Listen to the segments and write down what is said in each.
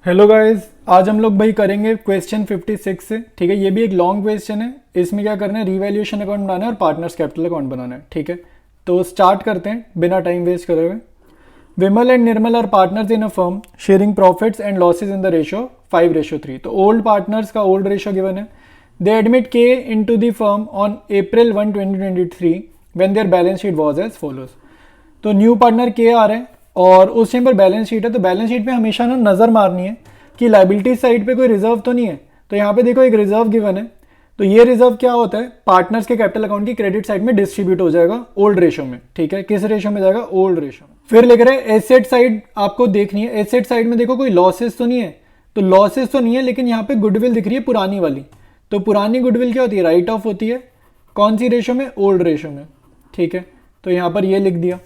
Hello guys, आज हम लोग भाई करेंगे क्वेश्चन 56 से। ठीक है, ये भी एक लॉन्ग क्वेश्चन है। इसमें क्या करना है, रिवैल्यूएशन अकाउंट बनाना है और पार्टनर्स कैपिटल अकाउंट बनाना है। ठीक है, तो स्टार्ट करते हैं बिना टाइम वेस्ट करे हुए। Vimal and Nirmal are partners in a firm sharing profits and losses in the ratio 5:3। तो ओल्ड पार्टनर्स का ओल्ड रेशियो गिवन है। They admit K into the firm on April 1, 2023 when their balance sheet was as follows. तो new partner के आ रहे हैं और उस टाइम पर बैलेंस शीट है, तो बैलेंस शीट पे हमेशा ना नज़र मारनी है कि लाइबिलिटी साइड पे कोई रिजर्व तो नहीं है। तो यहाँ पे देखो एक रिजर्व गिवन है, तो ये रिजर्व क्या होता है, पार्टनर्स के कैपिटल अकाउंट की क्रेडिट साइड में डिस्ट्रीब्यूट हो जाएगा ओल्ड रेशो में। ठीक है, किस रेशो में जाएगा, ओल्ड रेशो में। फिर लिख रहे हैं एसेट साइड आपको देखनी है। एसेट साइड में देखो कोई लॉसेस तो नहीं है, तो लॉसेस तो नहीं है, लेकिन यहाँ पे गुडविल दिख रही है पुरानी वाली। तो पुरानी गुडविल क्या होती है, राइट ऑफ होती है। कौन सी रेशो में, ओल्ड रेशो में। ठीक है, तो यहाँ पर ये लिख दिया।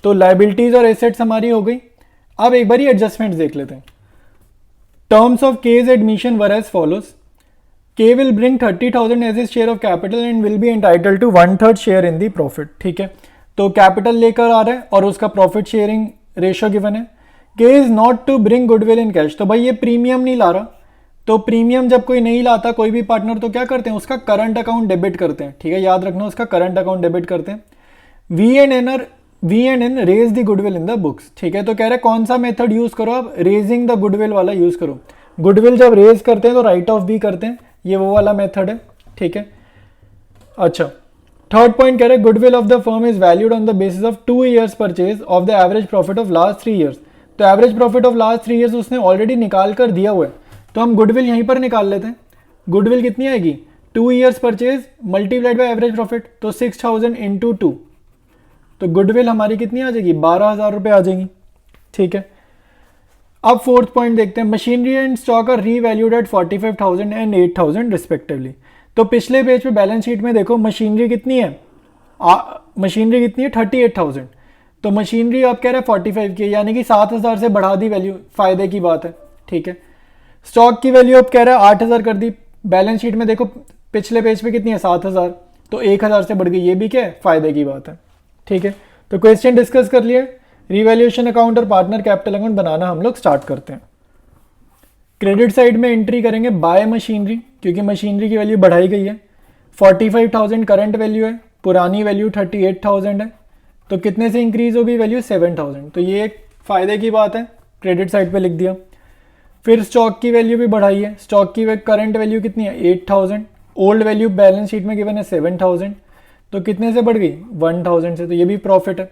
तो लाइबिलिटीज और एसेट्स हमारी हो गई। अब एक बार एडजस्टमेंट्स देख लेते हैं। Terms of K's admission were as follows. K will bring 30,000 as his share of capital and will be entitled to 1/3 share in the profit. ठीक है, तो कैपिटल लेकर आ रहा है और उसका प्रॉफिट शेयरिंग रेशियो गिवन है। K is not to bring goodwill in cash. तो भाई ये प्रीमियम नहीं ला रहा, तो प्रीमियम जब कोई नहीं लाता कोई भी पार्टनर, तो क्या करते हैं, उसका करंट अकाउंट डेबिट करते हैं। ठीक है, याद रखना, उसका करंट अकाउंट डेबिट करते हैं। V and N raise the goodwill in the books. ठीक है, तो कह रहे हैं कौन सा मेथड यूज करो आप, रेजिंग द गुडविल वाला यूज करो। गुडविल जब रेज करते हैं तो राइट ऑफ भी करते हैं, ये वो वाला मेथड है। ठीक है, अच्छा थर्ड पॉइंट कह रहे हैं goodwill of the firm is valued on the basis of 2 years purchase of the average profit of last 3 years। तो average profit of last 3 years उसने ऑलरेडी निकाल कर दिया हुआ है, तो हम गुडविल यहीं पर निकाल लेते हैं। गुडविल कितनी आएगी, 2 years purchase multiplied by average profit, तो 6,000 इंटू 2, तो गुडविल हमारी कितनी आ जाएगी, 12,000 रुपये आ जाएंगी। ठीक है, अब फोर्थ पॉइंट देखते हैं। Machinery and stock are revalued at 45,000 and 8,000 respectively. तो पिछले पेज पे बैलेंस शीट में देखो मशीनरी कितनी है, मशीनरी कितनी है 38,000। तो मशीनरी आप कह रहे हैं 45 की, यानी कि 7,000 से बढ़ा दी वैल्यू, फायदे की बात है। ठीक है, स्टॉक की वैल्यू आप कह रहे हैं 8,000 कर दी। बैलेंस शीट में देखो पिछले पेज पे कितनी है 7,000, तो 1,000 से बढ़ गई, ये भी क्या है, फायदे की बात है। ठीक है, तो क्वेश्चन डिस्कस कर लिए। रिवैल्यूएशन अकाउंट और पार्टनर कैपिटल अकाउंट बनाना हम लोग स्टार्ट करते हैं। क्रेडिट साइड में एंट्री करेंगे बाय मशीनरी, क्योंकि मशीनरी की वैल्यू बढ़ाई गई है। 45,000 करंट वैल्यू है, पुरानी वैल्यू 38,000 है, तो कितने से इंक्रीज हो गई वैल्यू, 7,000। तो ये एक फायदे की बात है, क्रेडिट साइड पे लिख दिया। फिर स्टॉक की वैल्यू भी बढ़ाई है। स्टॉक की करंट वैल्यू कितनी है, 8,000। ओल्ड वैल्यू बैलेंस शीट में गिवन है 7,000, तो कितने से बढ़ गई, 1,000 से, तो ये भी प्रॉफिट है।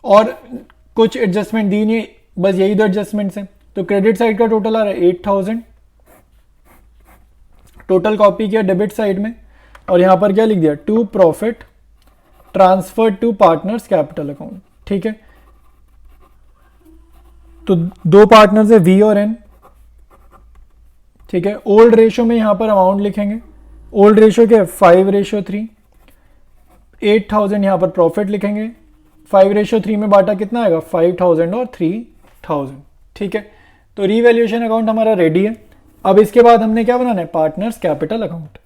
और कुछ एडजस्टमेंट दी नहीं, बस यही दो एडजस्टमेंट्स हैं। तो क्रेडिट साइड का टोटल आ रहा है 8,000, टोटल कॉपी किया डेबिट साइड में, और यहां पर क्या लिख दिया, to profit transfer to partners capital account. ठीक है, तो दो पार्टनर्स है वी और एन। ठीक है, ओल्ड रेशियो में यहां पर अमाउंट लिखेंगे। ओल्ड रेशियो क्या है, 5:3। 8,000 यहां पर प्रॉफिट लिखेंगे। 5:3 में बांटा कितना आएगा, 5,000 और 3,000। ठीक है, तो रिवैल्यूएशन अकाउंट हमारा रेडी है। अब इसके बाद हमने क्या बनाना है, पार्टनर्स कैपिटल अकाउंट।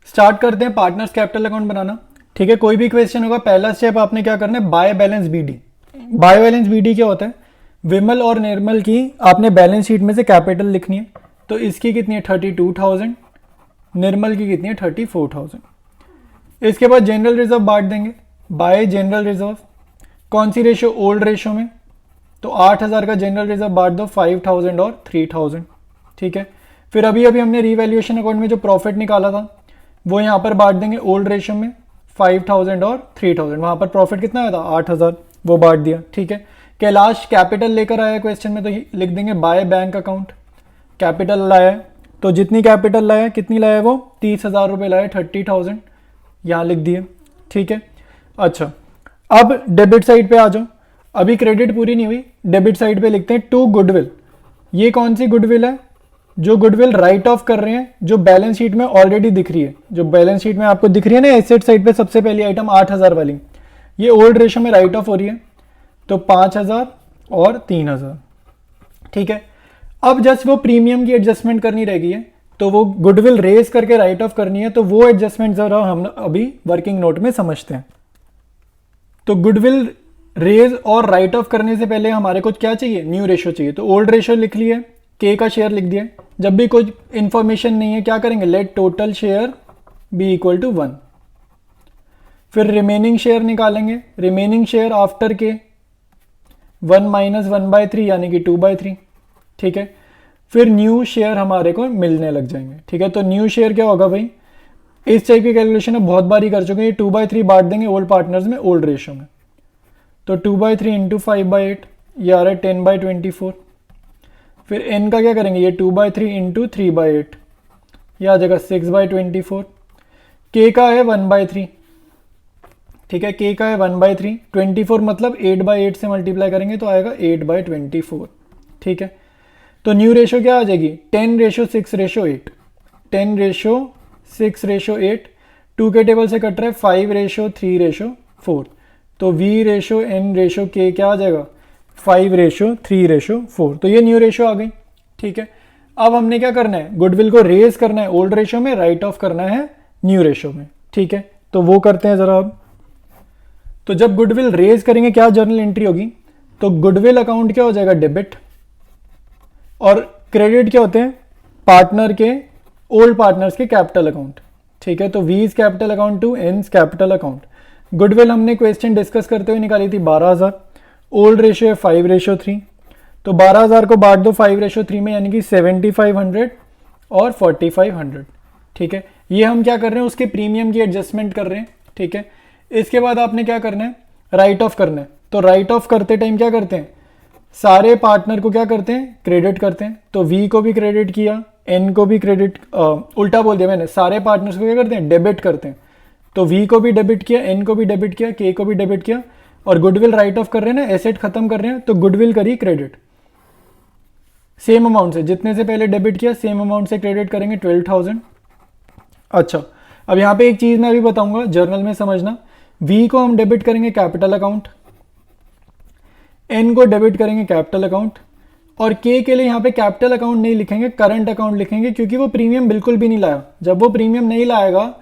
स्टार्ट करते हैं पार्टनर्स कैपिटल अकाउंट बनाना। ठीक है, कोई भी क्वेश्चन होगा, पहला स्टेप आपने क्या करना है, by balance BD. By balance BD क्या होता है, विमल और निर्मल की आपने बैलेंस शीट में से कैपिटल लिखनी है। तो इसकी कितनी है 32,000, निर्मल की कितनी है 34,000। इसके बाद जनरल रिजर्व बांट देंगे बाय जनरल रिजर्व। कौन सी रेशियो, ओल्ड रेशियो में, तो 8,000 का जनरल रिजर्व बांट दो 5,000 और 3,000। ठीक है, फिर अभी हमने रिवैल्यूएशन अकाउंट में जो प्रॉफिट निकाला था वो यहाँ पर बांट देंगे ओल्ड रेशियो में, 5,000 और 3,000। वहाँ पर प्रॉफिट कितना आया था 8,000, वो बांट दिया। ठीक है, कैलाश कैपिटल लेकर आया क्वेश्चन में, तो लिख देंगे बाय बैंक अकाउंट। कैपिटल लाया है, तो जितनी कैपिटल लाया, कितनी लाया वो 30,000 रुपये लाया, 30,000 यहाँ लिख दिए। ठीक है, अच्छा अब डेबिट साइड पे आ जाओ। अभी क्रेडिट पूरी नहीं हुई, डेबिट साइड पे लिखते हैं टू गुडविल। ये कौन सी गुडविल है, जो गुडविल राइट ऑफ कर रहे हैं, जो बैलेंस शीट में ऑलरेडी दिख रही है। जो बैलेंस शीट में आपको दिख रही है ना एसेट साइड पे सबसे पहली आइटम 8,000 वाली, ये ओल्ड रेशियो में राइट ऑफ हो रही है, तो 5,000 और 3,000। ठीक है, अब जस्ट वो प्रीमियम की एडजस्टमेंट करनी रह गई है, तो वो गुडविल रेज करके राइट ऑफ करनी है, तो वो एडजस्टमेंट जरा हम अभी वर्किंग नोट में समझते हैं। तो गुडविल रेज और राइट ऑफ करने से पहले हमारे को क्या चाहिए, न्यू रेशो चाहिए। तो ओल्ड रेशो लिख लिया, के का शेयर लिख दिया। जब भी कोई इंफॉर्मेशन नहीं है क्या करेंगे, let total share be equal to 1। फिर रिमेनिंग शेयर निकालेंगे, remaining share after K 1 minus 1/3 यानी कि 2/3। ठीक है, फिर न्यू शेयर हमारे को मिलने लग जाएंगे। ठीक है, तो न्यू शेयर क्या होगा भाई, इस टाइप की कैलकुलेशन अब बहुत बारी कर चुके हैं। ये 2/3 बांट देंगे ओल्ड पार्टनर्स में ओल्ड रेशो में, तो 2/3 इंटू 5/8 ये आ रहा है 10/24। फिर n का क्या करेंगे, ये 2/3 इंटू 3/8 ये आ जाएगा 6/24। k का है 1/3। ठीक है, k का है 1/3, 24 मतलब 8/8 से मल्टीप्लाई करेंगे तो आएगा 8/24। ठीक है, तो न्यू रेशो क्या आ जाएगी, 10:6:8। 10:6:8। 2 के टेबल से कट रहा है 5:3:4। तो v ratio n ratio k क्या आ जाएगा, 5:3:4। तो ये न्यू रेशो आ गई। ठीक है, अब हमने क्या करना है, गुडविल को रेज करना है ओल्ड रेशो में, राइट ऑफ करना है न्यू रेशो में। ठीक है, तो वो करते हैं जरा अब। तो जब गुडविल रेज करेंगे क्या जर्नल एंट्री होगी, तो गुडविल अकाउंट क्या हो जाएगा, डेबिट, और क्रेडिट क्या होते हैं, पार्टनर के, ओल्ड पार्टनर्स के कैपिटल अकाउंट। ठीक है, तो V's capital account to N's capital account. Goodwill हमने क्वेश्चन डिस्कस करते हुए निकाली थी 12,000, ओल्ड रेशो है 5:3। तो 12,000 को बांट दो 5:3 में, यानी कि 7,500 और 4,500। ठीक है, ये हम क्या कर रहे हैं, उसके प्रीमियम की एडजस्टमेंट कर रहे हैं। ठीक है, इसके बाद आपने क्या करना है, राइट ऑफ करना है। तो राइट ऑफ करते टाइम क्या करते हैं, सारे पार्टनर को क्या करते हैं, क्रेडिट करते हैं। तो वी को भी क्रेडिट किया, एन को भी क्रेडिट, उल्टा बोल दिया मैंने, सारे पार्टनर्स को क्या करते हैं, डेबिट करते हैं। तो वी को भी डेबिट किया, एन को भी डेबिट किया, के को भी डेबिट किया, और गुडविल राइट ऑफ कर रहे हैं ना, एसेट खत्म कर रहे हैं, तो गुडविल करी क्रेडिट सेम अमाउंट से, जितने से पहले डेबिट किया सेम अमाउंट से क्रेडिट करेंगे 12,000। अच्छा, अब यहाँ पे एक चीज मैं अभी बताऊंगा, जर्नल में समझना। वी को हम डेबिट करेंगे कैपिटल अकाउंट, एन को डेबिट करेंगे कैपिटल अकाउंट, और के लिए यहाँ पे कैपिटल अकाउंट नहीं लिखेंगे, करंट अकाउंट लिखेंगे, क्योंकि वो प्रीमियम बिल्कुल भी नहीं लाया। जब वो प्रीमियम नहीं लाएगा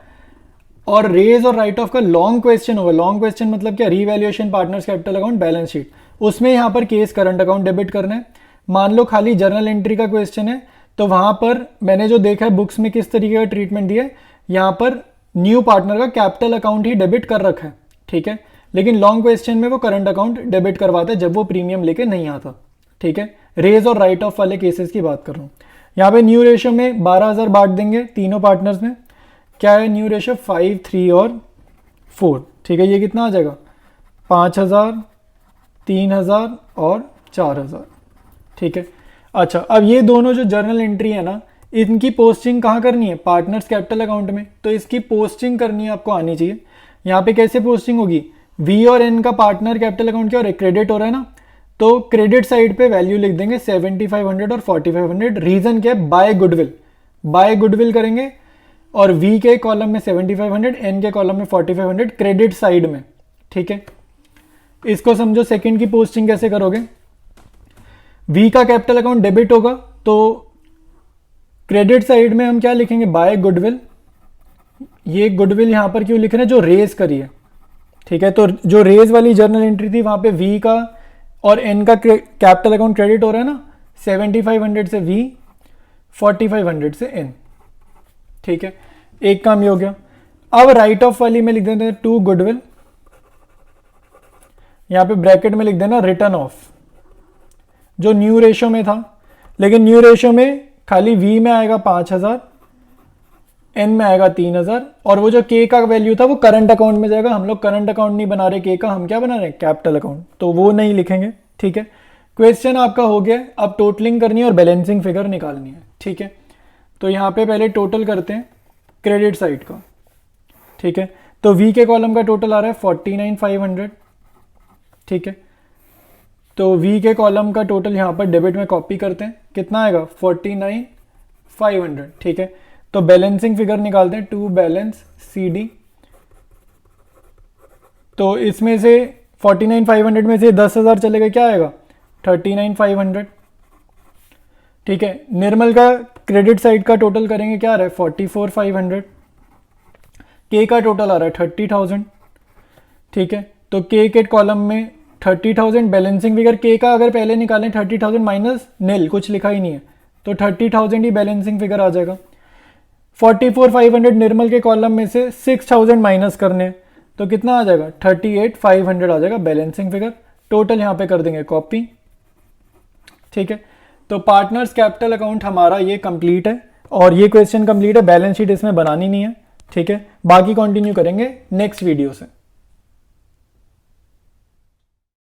और रेज और राइट ऑफ का लॉन्ग क्वेश्चन होगा, लॉन्ग क्वेश्चन मतलब क्या, revaluation partners capital account balance sheet, उसमें यहाँ पर केस करंट अकाउंट डेबिट करना है। मान लो खाली जर्नल एंट्री का क्वेश्चन है, तो वहां पर मैंने जो देखा है बुक्स में किस तरीके का ट्रीटमेंट दिया है, यहाँ पर न्यू पार्टनर का कैपिटल अकाउंट ही डेबिट कर रखा है। ठीक है, लेकिन लॉन्ग क्वेश्चन में वो करंट अकाउंट डेबिट करवाता है जब वो प्रीमियम लेके नहीं आता। ठीक है, रेज और राइट ऑफ वाले केसेस की बात कर रहा हूँ। यहाँ पे न्यू रेशो में 12,000 बांट देंगे तीनों पार्टनर्स में। क्या है न्यू रेशो, 5, 3 और 4। ठीक है, ये कितना आ जाएगा, 5,000, 3,000 और 4,000। ठीक है, अच्छा, अब ये दोनों जो जर्नल एंट्री है ना, इनकी पोस्टिंग कहाँ करनी है, पार्टनर्स कैपिटल अकाउंट में। तो इसकी पोस्टिंग करनी है आपको आनी चाहिए। यहाँ पे कैसे पोस्टिंग होगी, वी और एन का पार्टनर कैपिटल अकाउंट क्या हो रहा है, क्रेडिट हो रहा है ना, तो क्रेडिट साइड पे वैल्यू लिख देंगे 7,500 और 4,500। रीजन क्या है, बाय गुडविल, बाय गुडविल करेंगे, और वी के कॉलम में 7,500, एन के कॉलम में 4,500 क्रेडिट साइड में। ठीक है, इसको समझो सेकंड की पोस्टिंग कैसे करोगे। वी का कैपिटल अकाउंट डेबिट होगा, तो क्रेडिट साइड में हम क्या लिखेंगे, बाय गुडविल। ये गुडविल यहां पर क्यों लिख रहे हैं, जो रेज करी है। ठीक है, तो जो रेज वाली जर्नल एंट्री थी वहां पे वी का और एन का कैपिटल अकाउंट क्रेडिट हो रहा है ना, 7,500 से वी, 4,500 से एन। ठीक है, एक काम ये हो गया। अब राइट ऑफ वाली में लिख देते हैं टू गुडविल, यहां पे ब्रैकेट में लिख देना रिटर्न ऑफ, जो न्यू रेशो में था, लेकिन न्यू रेशो में खाली वी में आएगा 5,000, एन में आएगा 3,000, और वो जो के का वैल्यू था वो करंट अकाउंट में जाएगा। हम लोग करंट अकाउंट नहीं बना रहे के का, हम क्या बना रहे हैं, कैपिटल अकाउंट, तो वो नहीं लिखेंगे। ठीक है, क्वेश्चन आपका हो गया। अब टोटलिंग करनी है और बैलेंसिंग फिगर निकालनी है। ठीक है, तो यहाँ पे पहले टोटल करते हैं क्रेडिट साइड का। ठीक है, तो वी के कॉलम का टोटल आ रहा है 49,500। ठीक है, तो वी के कॉलम का टोटल यहाँ पर डेबिट में कॉपी करते हैं, कितना आएगा 49,500। ठीक है, तो बैलेंसिंग फिगर निकालते हैं, टू बैलेंस सी डी। तो इसमें से 49,500 में से 10,000 चलेगा, क्या आएगा 39,500। ठीक है, निर्मल का क्रेडिट साइड का टोटल करेंगे, क्या आ रहा है 44,500। के का टोटल आ रहा है 30,000। ठीक है, तो के कॉलम में 30,000 बैलेंसिंग फिगर के का अगर पहले निकालें 30,000 माइनस नील, कुछ लिखा ही नहीं है, तो 30,000 ही बैलेंसिंग फिगर आ जाएगा। 44,500 निर्मल के कॉलम में से 6,000 माइनस करने हैं, तो कितना आ जाएगा 38,500 आ जाएगा बैलेंसिंग फिगर। टोटल यहाँ पे कर देंगे कॉपी, ठीक है। तो पार्टनर्स कैपिटल अकाउंट हमारा ये कंप्लीट है और ये क्वेश्चन कंप्लीट है, बैलेंस शीट इसमें बनानी नहीं है, ठीक है। बाकी कंटिन्यू करेंगे नेक्स्ट वीडियो से।